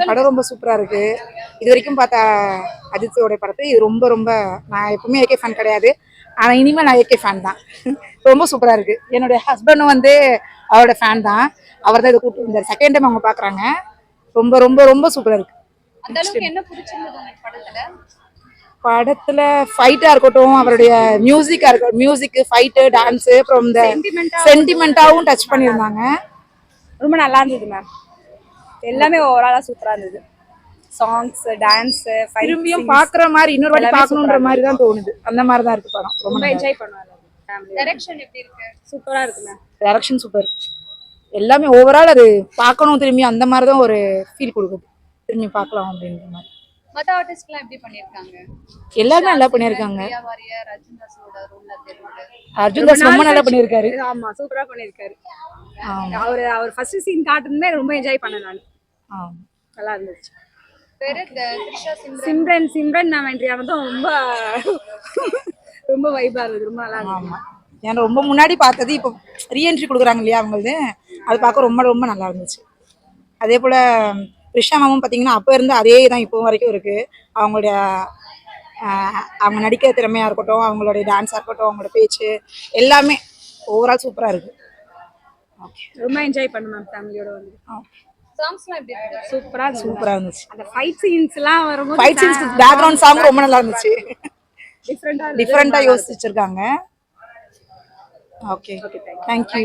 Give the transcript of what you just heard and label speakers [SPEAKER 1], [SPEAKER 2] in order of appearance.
[SPEAKER 1] படம் ரொம்ப சூப்பராக இருக்குது. இது வரைக்கும் பார்த்த அஜித்தோடைய படத்தை இது ரொம்ப ரொம்ப நான் எப்பவுமே ஏகே ஃபேன் கிடையாது. ஆனால் இனிமேல் நான் ஏகே ஃபேன் தான். ரொம்ப சூப்பராக இருக்குது. என்னுடைய ஹஸ்பண்டும் வந்து அவரோட ஃபேன் தான். அவர் தான் இதை கூப்பிட்டு வந்தார். செகண்ட் டைம் அவங்க பார்க்குறாங்க. ரொம்ப ரொம்ப ரொம்ப சூப்பராக இருக்குது.
[SPEAKER 2] அந்த அளவுக்கு என்ன பிடிச்சிருந்தது உங்களுக்கு படத்துல?
[SPEAKER 1] படத்தில் ஃபைட்டாக இருக்கட்டும், அவருடைய மியூசிக்காக இருக்கட்டும், மியூசிக்கு, ஃபைட்டு, டான்ஸு, அப்புறம் இந்த சென்டிமெண்ட்டாகவும் டச் பண்ணியிருந்தாங்க.
[SPEAKER 3] ரொம்ப நல்லா இருந்தது மேம். எல்லாமே ஓவராலாக சூப்பராக இருந்தது. சாங்ஸ், டான்ஸ்,
[SPEAKER 1] திரும்பியும் பார்க்குற மாதிரி இன்னொரு வாட்டி பார்க்கணுன்ற மாதிரி தான் தோணுது. அந்த மாதிரி தான் இருக்கு படம்.
[SPEAKER 3] ரொம்ப என்ஜாய் பண்ணுவாங்க.
[SPEAKER 2] டைரக்ஷன் எப்படி இருக்கு?
[SPEAKER 3] சூப்பராக இருக்கு மேம்.
[SPEAKER 1] Direction super. எல்லாமே ஓவரால் அது பார்க்கணும் திரும்பி அந்த மாதிரி தான் ஒரு ஃபீல் கொடுக்குது. திரும்பி பார்க்கலாம் அப்படின்ற மாதிரி.
[SPEAKER 2] மத்த ஆர்டிஸ்ட்லாம் எப்படி பண்ணிருக்காங்க?
[SPEAKER 1] எல்லாரும் நல்லா பண்ணியிருக்காங்க.
[SPEAKER 2] அர்ஜுன் தாஸோட ரோல்ல தெரியுது.
[SPEAKER 1] அர்ஜுன் தாஸ் ரொம்ப நல்லா பண்ணியிருக்காரு.
[SPEAKER 3] ஆமா, சூப்பரா பண்ணியிருக்காரு. அவர் ஃபர்ஸ்ட் சீன் காட்டுனதே ரொம்ப என்ஜாய் பண்ணேன் நான். நல்லா இருந்துச்சு.
[SPEAKER 2] வேற த்ரிஷா
[SPEAKER 3] சிம்ரன் நான் வென்றியா வந்து ரொம்ப ரொம்ப வைபா இருந்தது. ரொம்ப நல்லா இருந்துச்சு.
[SPEAKER 1] ஆமா, ஏன்னா ரொம்ப முன்னாடி பார்த்தது இப்போ ரீஎன்ட்ரி கொடுக்குறாங்க இல்லையா அவங்களது, அது பார்க்க ரொம்ப ரொம்ப நல்லா இருந்துச்சு. அதே போல் த்ரிஷா மேமும் பார்த்தீங்கன்னா அப்போ இருந்து அதே தான் இப்போ வரைக்கும் இருக்குது. அவங்களுடைய அவங்க நடிக்கிற திறமையாக இருக்கட்டும், அவங்களுடைய டான்ஸாக இருக்கட்டும், அவங்களோட பேச்சு எல்லாமே ஓவரால் சூப்பராக இருக்குது.
[SPEAKER 3] ஓகே, ரொம்ப என்ஜாய் பண்ணுவேன் ஃபேமிலியோட வந்து.
[SPEAKER 2] சாங்ஸ்லாம் எப்படி இருக்கு?
[SPEAKER 1] சூப்பராக இருந்துச்சு.
[SPEAKER 3] அந்த ஃபைட் சீன்ஸ்லாம் வரும்போது
[SPEAKER 1] ஃபைட் சீன்ஸ், பேக்ரவுண்ட் சாங் ரொம்ப நல்லா இருந்துச்சு. டிஃப்ரெண்ட்டாக யோசிச்சிருக்காங்க. Okay, thank you.